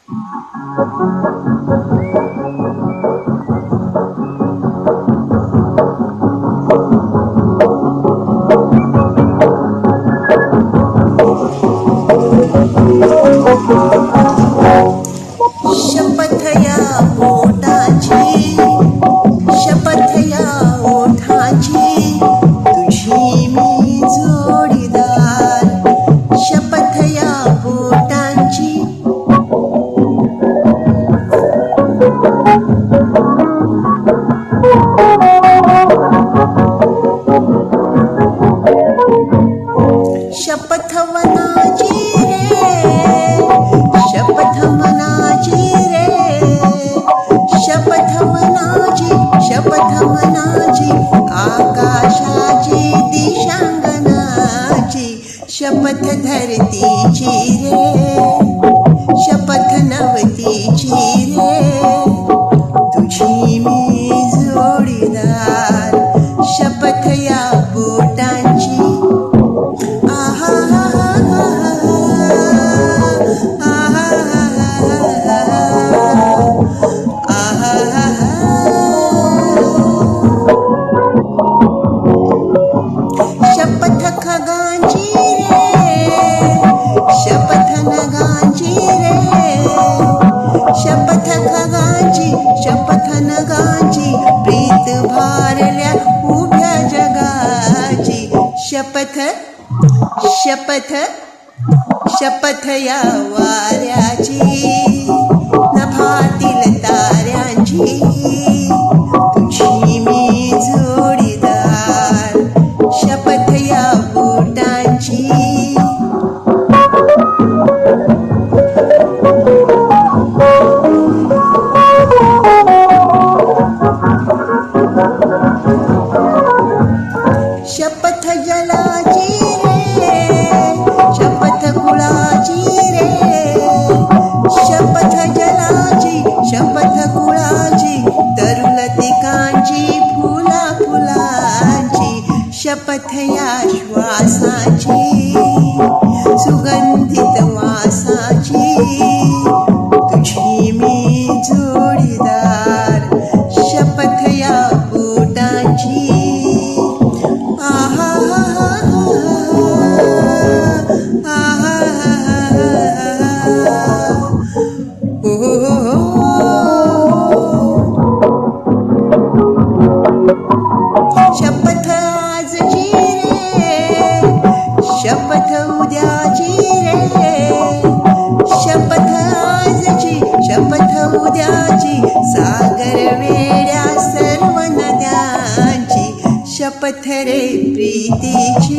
शपथ या ओठाची, शपथ या ओठाची, तुझी मी जोडीदार. शपथ या ओठांची, शपथ मनाची रे, शपथ मनाची रे, शपथ मनाची, शपथ मनाची, आकाशाची दिशांगणाची. शपथ धरतीची रे, शपथ नवतीची रे, तुझी मी जोडीदार. शपथ या बोटांची, शपथ खगांची रे, शपथ नगांची रे, शपथ खगांची, शपथ नगांची, प्रीत भारल्या उभ्या जगाची. शपथ, शपथ, शपथ या वाऱ्याची, नभातील ताऱ्यांची, तुझी मी जोडीदार. शपथ या बोटांची, शपथ जलाची रे, शपथ कुळाची रे, शपथ जलाची, शपथ कुळाची, तरुलतिकांची, फुला फुलांची. शपथ या श्वासाची, सुगंधित वासाची, तुझी मी जोडीदार. शपथ या बोटांची, आहा आहा, शपथ आजची रे, शपथ उद्याची रे, शपथ आजची, शपथ उद्याची, सागर वेड्या सर्व नद्यांची. शपथ रे प्रीतीची,